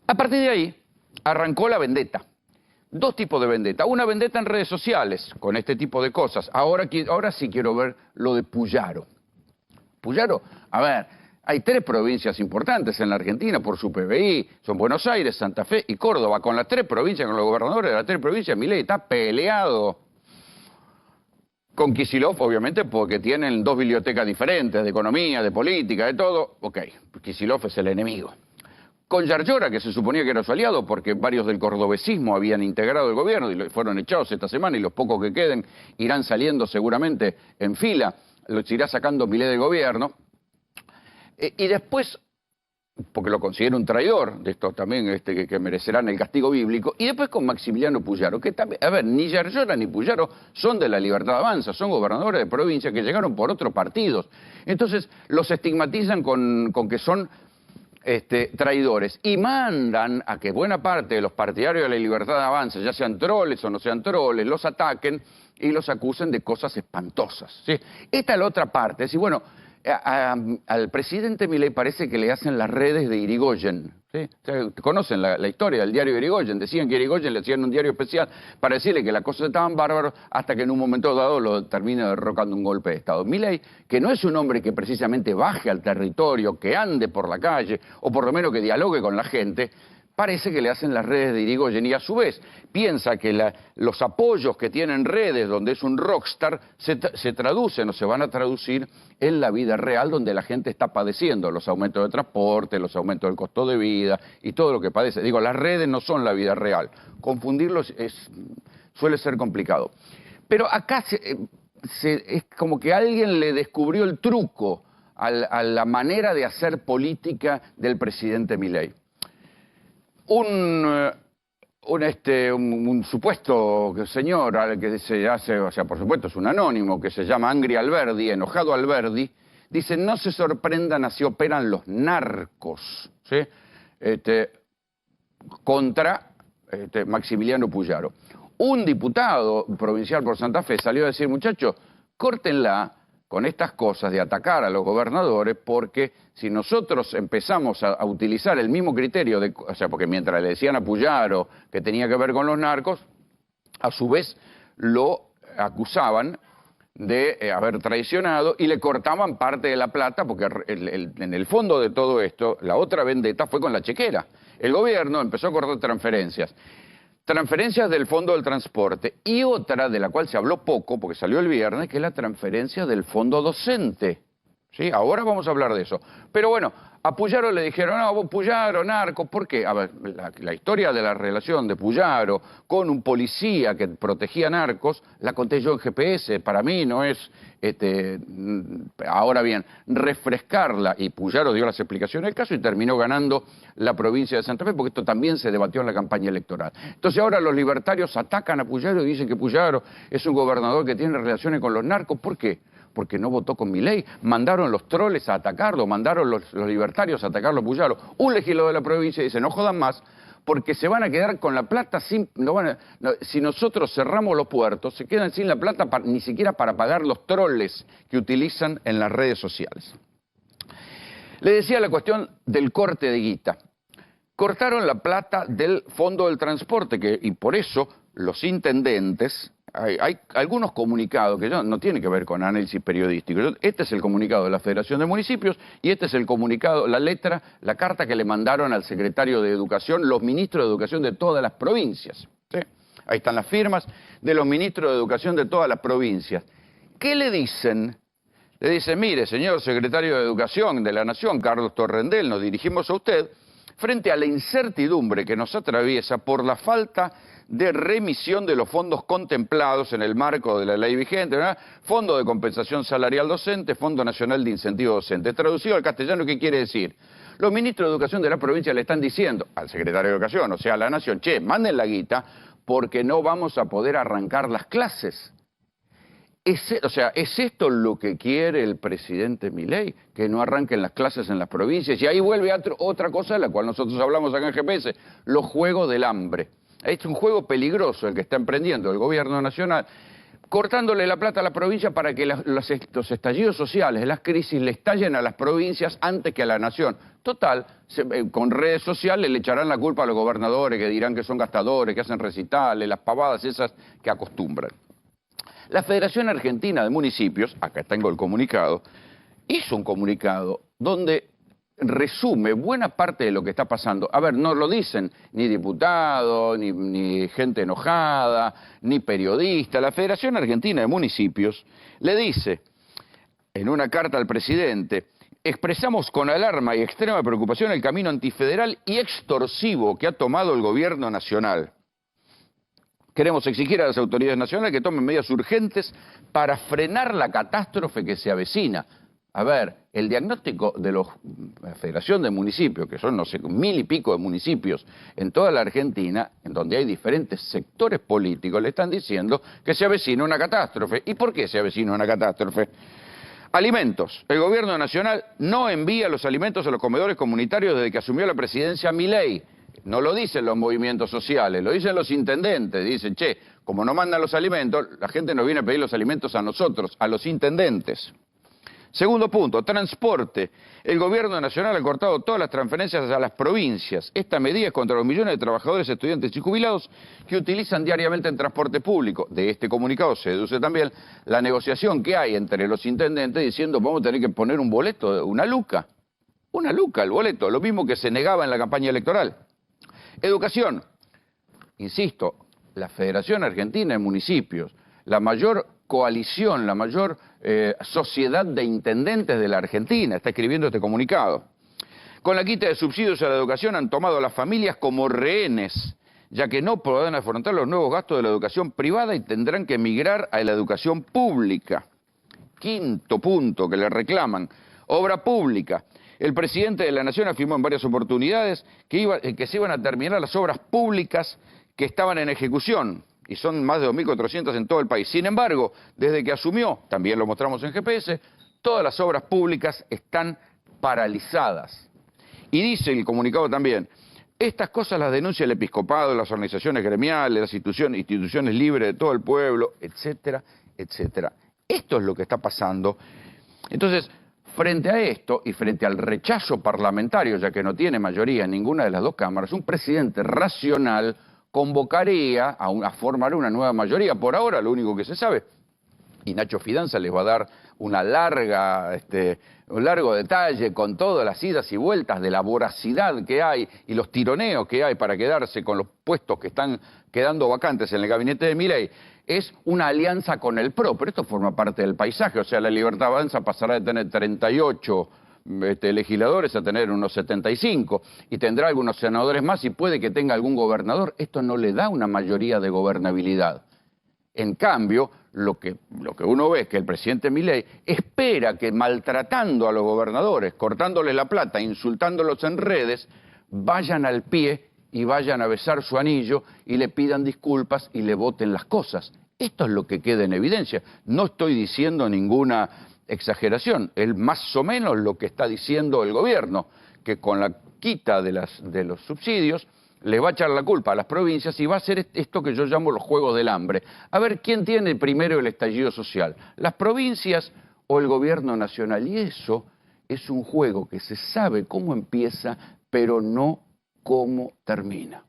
A partir de ahí arrancó la vendetta. Dos tipos de vendetta. Una vendetta en redes sociales, con este tipo de cosas. Ahora sí quiero ver lo de Puyaro. Puyaro, a ver, hay tres provincias importantes en la Argentina por su PBI. Son Buenos Aires, Santa Fe y Córdoba. Con las tres provincias, con los gobernadores de las tres provincias, Milei está peleado con Kicillof, obviamente, porque tienen dos bibliotecas diferentes, de economía, de política, de todo. Ok, Kicillof es el enemigo. Con Yarlora, que se suponía que era su aliado, porque varios del cordobesismo habían integrado el gobierno y fueron echados esta semana, y los pocos que queden irán saliendo seguramente en fila, los irá sacando Milei del gobierno. Y después, porque lo considero un traidor, de estos también que merecerán el castigo bíblico, y después con Maximiliano Puyaro, que también, a ver, ni Yarlora ni Puyaro son de la Libertad Avanza, son gobernadores de provincia que llegaron por otros partidos. Entonces los estigmatizan con que son traidores, y mandan a que buena parte de los partidarios de la Libertad Avanza, ya sean troles o no sean troles, los ataquen y los acusen de cosas espantosas, ¿sí? Esta es la otra parte, es decir, bueno, al presidente Milei parece que le hacen las redes de Irigoyen, ¿sí? Conocen la historia del diario Irigoyen, decían que Irigoyen le hacían un diario especial para decirle que las cosas estaban bárbaras hasta que en un momento dado lo termina derrocando un golpe de Estado. Milei, que no es un hombre que precisamente baje al territorio, que ande por la calle, o por lo menos que dialogue con la gente, parece que le hacen las redes de Irigoyen y a su vez piensa que los apoyos que tienen redes donde es un rockstar se traducen o se van a traducir en la vida real donde la gente está padeciendo los aumentos de transporte, los aumentos del costo de vida y todo lo que padece. Digo, las redes no son la vida real. Confundirlos suele ser complicado. Pero acá es como que alguien le descubrió el truco a la manera de hacer política del presidente Milei. Un supuesto señor al que se hace, o sea, por supuesto es un anónimo, que se llama Angry Alberdi, enojado Alberdi, dice, no se sorprendan así operan los narcos, ¿sí? Contra Maximiliano Puyaro. Un diputado provincial por Santa Fe salió a decir, muchachos, córtenla con estas cosas de atacar a los gobernadores, porque si nosotros empezamos a utilizar el mismo criterio, o sea, porque mientras le decían a Puyaro que tenía que ver con los narcos, a su vez lo acusaban de haber traicionado y le cortaban parte de la plata, porque en el fondo de todo esto, la otra vendetta fue con la chequera. El gobierno empezó a cortar transferencias del Fondo del Transporte, y otra de la cual se habló poco, porque salió el viernes, que es la transferencia del Fondo Docente. ¿Sí? Ahora vamos a hablar de eso. Pero bueno, a Puyaro le dijeron, no, vos Puyaro, narco, ¿por qué? A ver, la historia de la relación de Puyaro con un policía que protegía narcos, la conté yo en GPS, para mí no es, ahora bien, refrescarla, y Puyaro dio las explicaciones del caso y terminó ganando la provincia de Santa Fe, porque esto también se debatió en la campaña electoral. Entonces ahora los libertarios atacan a Puyaro y dicen que Puyaro es un gobernador que tiene relaciones con los narcos, ¿por qué? Porque no votó con Milei, mandaron los troles a atacarlo, mandaron los libertarios a atacarlo a Puyaro. Un legislador de la provincia dice, no jodan más, porque se van a quedar con la plata, si nosotros cerramos los puertos, se quedan sin la plata ni siquiera para pagar los troles que utilizan en las redes sociales. Le decía la cuestión del corte de guita. Cortaron la plata del Fondo del Transporte, y por eso los intendentes... Hay algunos comunicados que no tienen que ver con análisis periodístico. Este es el comunicado de la Federación de Municipios y este es el comunicado, la carta que le mandaron al secretario de Educación, los ministros de Educación de todas las provincias. ¿Sí? Ahí están las firmas de los ministros de Educación de todas las provincias. ¿Qué le dicen? Le dicen, mire, señor secretario de Educación de la Nación, Carlos Torrendel, nos dirigimos a usted, frente a la incertidumbre que nos atraviesa por la falta de remisión de los fondos contemplados en el marco de la ley vigente, ¿verdad? Fondo de Compensación Salarial Docente, Fondo Nacional de Incentivo Docente. Traducido al castellano, ¿qué quiere decir? Los ministros de Educación de la provincia le están diciendo al secretario de Educación, o sea, a la Nación, che, manden la guita porque no vamos a poder arrancar las clases. O sea, ¿es esto lo que quiere el presidente Milei? Que no arranquen las clases en las provincias. Y ahí vuelve otra cosa de la cual nosotros hablamos acá en GPS, los juegos del hambre. Es un juego peligroso el que está emprendiendo el gobierno nacional, cortándole la plata a la provincia para que los estallidos sociales, las crisis, le estallen a las provincias antes que a la nación. Total, con redes sociales le echarán la culpa a los gobernadores, que dirán que son gastadores, que hacen recitales, las pavadas esas que acostumbran. La Federación Argentina de Municipios, acá tengo el comunicado, hizo un comunicado donde resume buena parte de lo que está pasando. A ver, no lo dicen ni diputados, ni gente enojada, ni periodistas. La Federación Argentina de Municipios le dice, en una carta al presidente, expresamos con alarma y extrema preocupación el camino antifederal y extorsivo que ha tomado el gobierno nacional. Queremos exigir a las autoridades nacionales que tomen medidas urgentes para frenar la catástrofe que se avecina. A ver, el diagnóstico de la Federación de Municipios, que son, no sé, 1000 y pico de municipios en toda la Argentina, en donde hay diferentes sectores políticos, le están diciendo que se avecina una catástrofe. ¿Y por qué se avecina una catástrofe? Alimentos. El gobierno nacional no envía los alimentos a los comedores comunitarios desde que asumió la presidencia Milei. No lo dicen los movimientos sociales, lo dicen los intendentes. Dicen, che, como no mandan los alimentos, la gente nos viene a pedir los alimentos a nosotros, a los intendentes. Segundo punto, transporte. El gobierno nacional ha cortado todas las transferencias a las provincias. Esta medida es contra los millones de trabajadores, estudiantes y jubilados que utilizan diariamente el transporte público. De este comunicado se deduce también la negociación que hay entre los intendentes diciendo vamos a tener que poner un boleto, una luca el boleto, lo mismo que se negaba en la campaña electoral. Educación. Insisto, la Federación Argentina de Municipios, la mayor coalición, la mayor sociedad de intendentes de la Argentina, está escribiendo este comunicado. Con la quita de subsidios a la educación han tomado a las familias como rehenes, ya que no podrán afrontar los nuevos gastos de la educación privada y tendrán que emigrar a la educación pública. Quinto punto que le reclaman, obra pública. El presidente de la Nación afirmó en varias oportunidades que se iban a terminar las obras públicas que estaban en ejecución, y son más de 2.400 en todo el país. Sin embargo, desde que asumió, también lo mostramos en GPS, todas las obras públicas están paralizadas. Y dice el comunicado también, estas cosas las denuncia el episcopado, las organizaciones gremiales, las instituciones libres de todo el pueblo, etcétera, etcétera. Esto es lo que está pasando. Entonces, frente a esto y frente al rechazo parlamentario, ya que no tiene mayoría en ninguna de las dos cámaras, un presidente racional convocaría a formar una nueva mayoría. Por ahora, lo único que se sabe, y Nacho Fidanza les va a dar un largo detalle con todas las idas y vueltas de la voracidad que hay y los tironeos que hay para quedarse con los puestos que están quedando vacantes en el gabinete de Milei, es una alianza con el PRO, pero esto forma parte del paisaje, o sea, la Libertad Avanza pasará de tener 38 legisladores a tener unos 75 y tendrá algunos senadores más y puede que tenga algún gobernador. Esto no le da una mayoría de gobernabilidad. En cambio, lo que uno ve es que el presidente Milei espera que maltratando a los gobernadores, cortándoles la plata, insultándolos en redes, vayan al pie y vayan a besar su anillo y le pidan disculpas y le voten las cosas. Esto es lo que queda en evidencia. No estoy diciendo ninguna exageración, es más o menos lo que está diciendo el gobierno, que con la quita de los subsidios le va a echar la culpa a las provincias y va a hacer esto que yo llamo los juegos del hambre. A ver, ¿quién tiene primero el estallido social? ¿Las provincias o el gobierno nacional? Y eso es un juego que se sabe cómo empieza, pero no cómo termina.